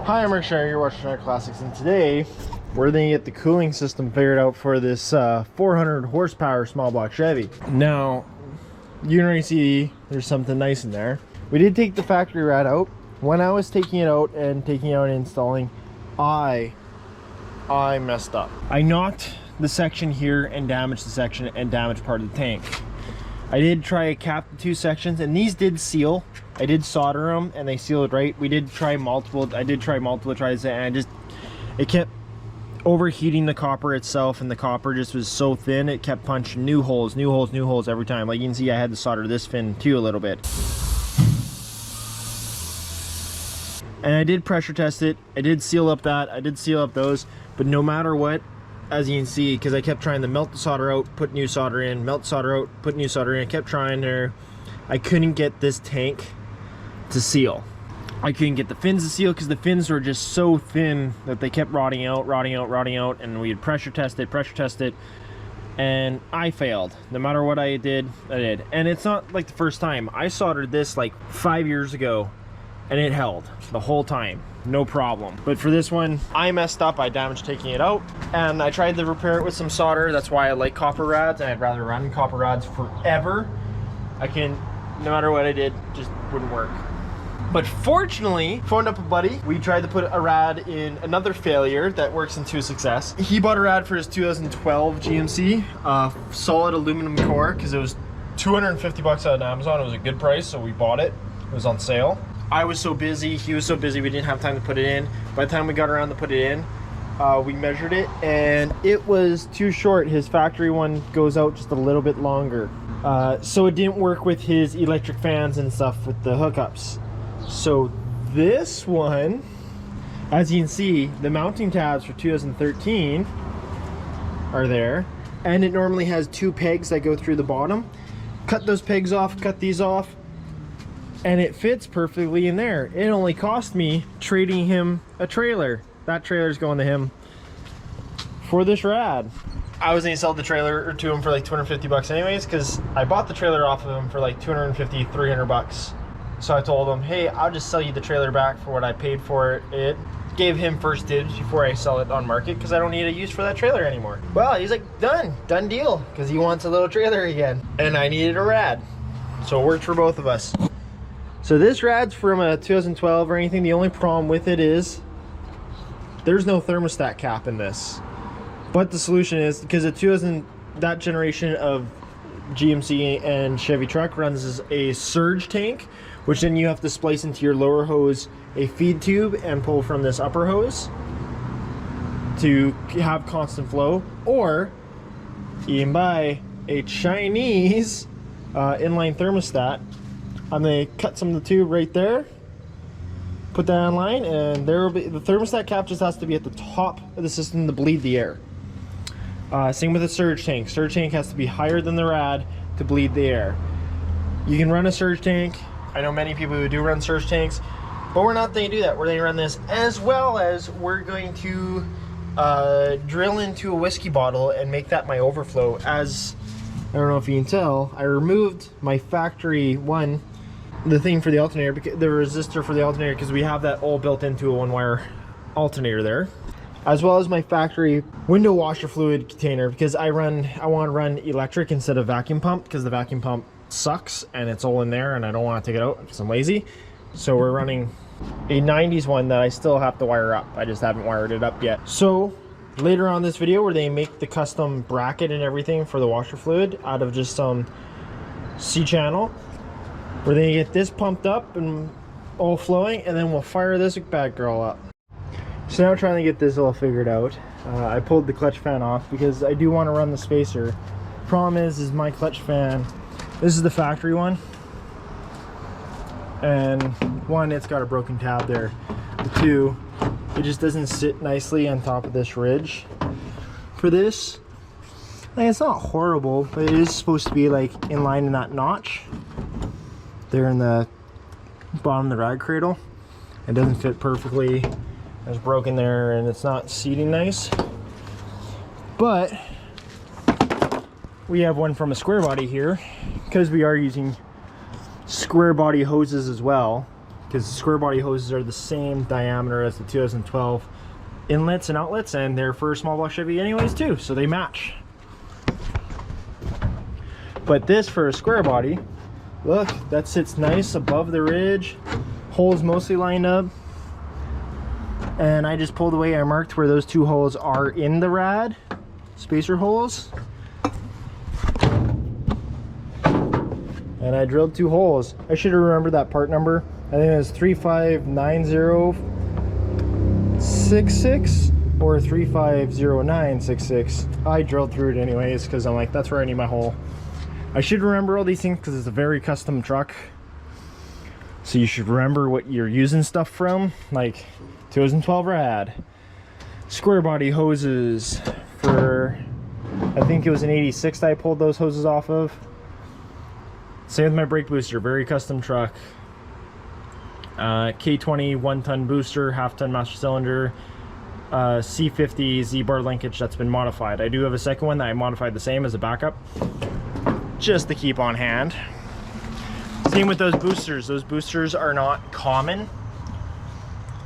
Hi, I'm Mark Schneider, you're watching Schneider Classics, and today we're going to get the cooling system figured out for this 400 horsepower small block Chevy. Now, you can already see there's something nice in there. We did take the factory rad out. When I was taking it out and installing, I messed up. I knocked the section here and damaged the section and damaged part of the tank. I did try to cap the two sections, and these did seal. I did solder them and they sealed right. I did try multiple tries, and it kept overheating the copper itself, and the copper just was so thin it kept punching new holes every time. Like you can see, I had to solder this fin too a little bit. And I did pressure test it. I did seal up that. I did seal up those. But no matter what, as you can see, because I kept trying to melt the solder out, put new solder in, melt solder out, put new solder in. I kept trying there. I couldn't get this tank to seal. I couldn't get the fins to seal because the fins were just so thin that they kept rotting out, and we'd pressure test it, and I failed. No matter what I did, And it's not like the first time. I soldered this like 5 years ago, and it held the whole time, no problem. But for this one, I messed up. I damaged taking it out, and I tried to repair it with some solder. That's why I like copper rods, and I'd rather run copper rods forever. No matter what I did, just wouldn't work. But fortunately, phoned up a buddy. We tried to put a rad in another failure that works into success. He bought a rad for his 2012 GMC, solid aluminum core, because it was 250 bucks on Amazon. It was a good price, so we bought it. It was on sale. I was so busy, he was so busy, we didn't have time to put it in. By the time we got around to put it in, we measured it, and it was too short. His factory one goes out just a little bit longer. So it didn't work with his electric fans and stuff with the hookups. So this one, as you can see, the mounting tabs for 2013 are there, and it normally has two pegs that go through the bottom. Cut those pegs off, cut these off, and it fits perfectly in there. It only cost me trading him a trailer. That trailer's going to him for this rad. I was gonna sell the trailer to him for like 250 bucks anyways, because I bought the trailer off of him for like 250, 300 bucks. So I told him, hey, I'll just sell you the trailer back for what I paid for it. Gave him first dibs before I sell it on market, because I don't need a use for that trailer anymore. Well, he's like, done deal, because he wants a little trailer again. And I needed a rad. So it worked for both of us. So this rad's from a 2012 or anything. The only problem with it is there's no thermostat cap in this. But the solution is, because that generation of GMC and Chevy truck runs a surge tank, which then you have to splice into your lower hose a feed tube and pull from this upper hose to have constant flow. Or you can buy a Chinese inline thermostat. I'm going to cut some of the tube right there, put that online, and there will be the thermostat cap. Just has to be at the top of the system to bleed the air. Same with a surge tank. Surge tank has to be higher than the rad to bleed the air. You can run a surge tank. I know many people who do run surge tanks, but we're not going to do that. We're going to run this, as well as we're going to drill into a whiskey bottle and make that my overflow. As I don't know if you can tell, I removed my factory one, the thing for the alternator, the resistor for the alternator, because we have that all built into a one-wire alternator there, as well as my factory window washer fluid container, because I want to run electric instead of vacuum pump, because the vacuum pump sucks and it's all in there and I don't want to take it out because I'm lazy. So we're running a 90s one that I still have to wire up. I just haven't wired it up yet. So later on this video, where they make the custom bracket and everything for the washer fluid out of just some C-channel, we're going to get this pumped up and all flowing, and then we'll fire this bad girl up. So now trying to get this all figured out. I pulled the clutch fan off because I do want to run the spacer. Problem is my clutch fan, this is the factory one, and one, it's got a broken tab there. The two, it just doesn't sit nicely on top of this ridge. For this, like, it's not horrible, but it is supposed to be like in line in that notch there in the bottom of the rag cradle. It doesn't fit perfectly. It's broken there, and it's not seating nice. But we have one from a squarebody here, because we are using squarebody hoses as well because square body hoses are the same diameter as the 2012 inlets and outlets, and they're for a small block Chevy anyways too, so they match. But this for a square body, look, that sits nice above the ridge, holes mostly lined up, and I just pulled away. I marked where those 2 holes are in the rad, spacer holes, and I drilled 2 holes. I should have remembered that part number. I think it was 359066 or 350966. I drilled through it anyways because I'm like, that's where I need my hole. I should remember all these things because it's a very custom truck, so you should remember what you're using stuff from, like 2012 rad, square body hoses for, I think it was an 86 that I pulled those hoses off of. Same with my brake booster, very custom truck. K20 1-ton booster, half-ton master cylinder, C50 Z-bar linkage that's been modified. I do have a second one that I modified the same as a backup, just to keep on hand. Same with those boosters. Those boosters are not common.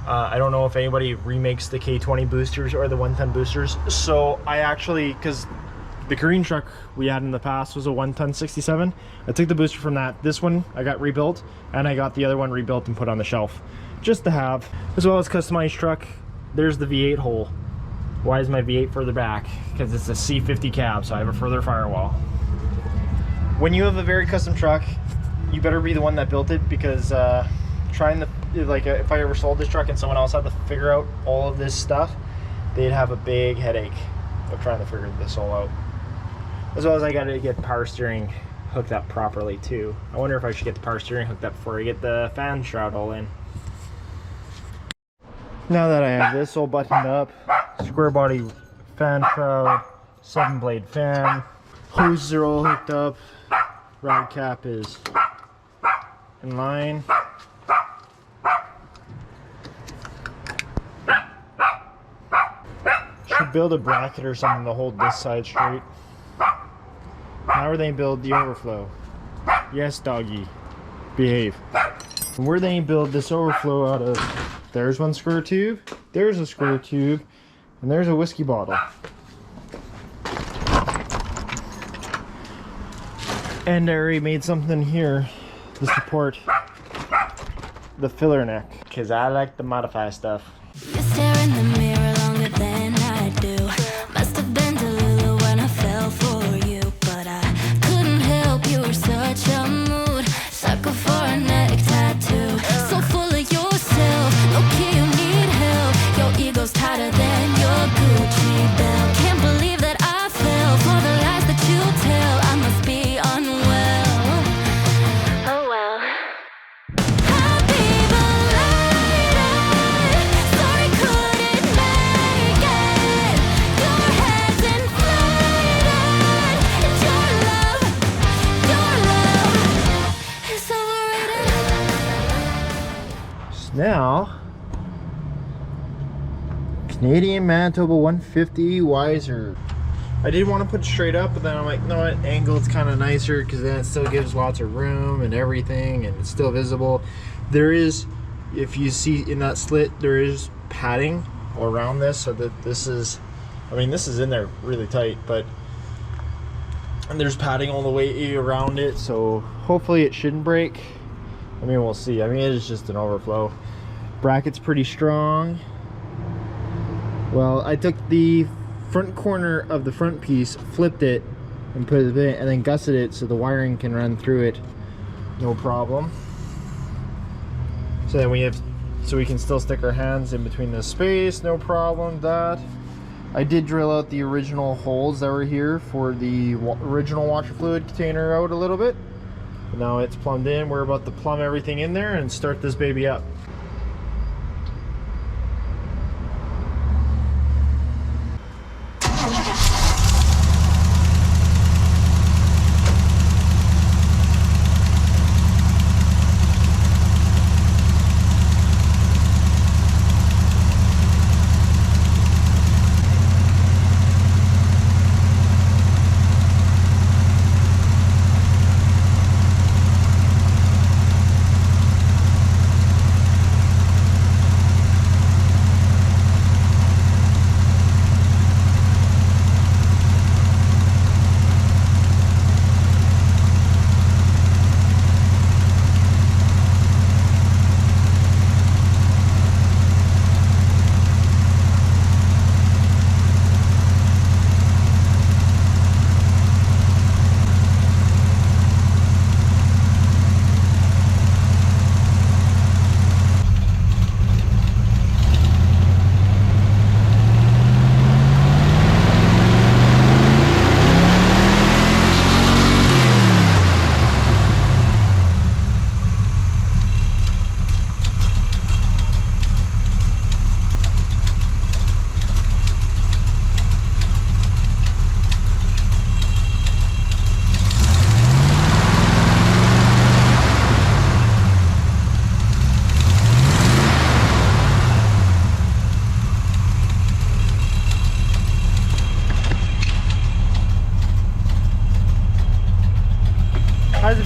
I don't know if anybody remakes the K20 boosters or the 1-ton boosters. So I actually, because the green truck we had in the past was a 1-ton 67, I took the booster from that. This one I got rebuilt, and I got the other one rebuilt and put on the shelf just to have, as well as customized truck. There's the V8 hole. Why is my V8 further back? Because it's a C50 cab, so I have a further firewall. When you have a very custom truck, you better be the one that built it, because trying to, like, if I ever sold this truck and someone else had to figure out all of this stuff, they'd have a big headache of trying to figure this all out. As well as I gotta get power steering hooked up properly too. I wonder if I should get the power steering hooked up before I get the fan shroud all in. Now that I have this all buttoned up, square body fan shroud, 7-blade fan, hoses are all hooked up, rod cap is in line. Should build a bracket or something to hold this side straight. How are they build the overflow? Yes, doggy, behave. And where they build this overflow out of, there's one square tube, there's a square tube, and there's a whiskey bottle. And I already made something here to support the filler neck, because I like to modify stuff. You stare in the mirror longer than I do. Must have been delulu when I fell for you, but I couldn't help. You were such a mood, sucker for a neck tattoo. So full of yourself, okay, you need help. Your ego's tighter than your Gucci belt. Can't believe that I fell for the lies that you tell. I must be unwell. Oh well. Happy belated, sorry couldn't make it. Your head's inflated, and your love is overrated. So now, Canadian Manitoba 150 Wiser. I did want to put it straight up, but then I'm like, no, what, angle it's kind of nicer, because then it still gives lots of room and everything, and it's still visible. There is, if you see in that slit, there is padding around this, so that this is, I mean, this is in there really tight, but and there's padding all the way around it, so hopefully it shouldn't break. I mean, we'll see. I mean, it is just an overflow. Bracket's pretty strong. Well, I took the front corner of the front piece, flipped it, and put it in, and then gusseted it so the wiring can run through it, no problem. So then we can still stick our hands in between the space, no problem. That I did drill out the original holes that were here for the original washer fluid container out a little bit. But now it's plumbed in. We're about to plumb everything in there and start this baby up.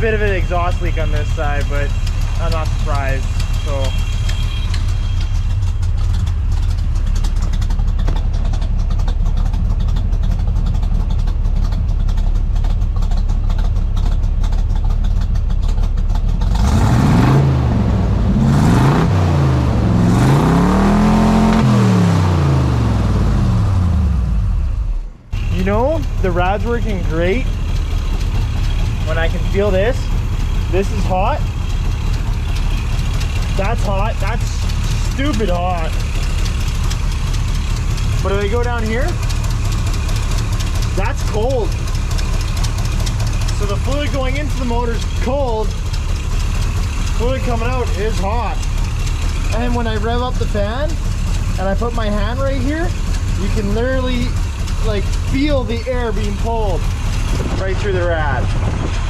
bit of an exhaust leak on this side, but I'm not surprised. So you know, the rad's working great when I can feel this. This is hot. That's hot. That's stupid hot. But if I go down here, that's cold. So the fluid going into the motor is cold. Fluid coming out is hot. And when I rev up the fan and I put my hand right here, you can literally like feel the air being pulled right through the rad.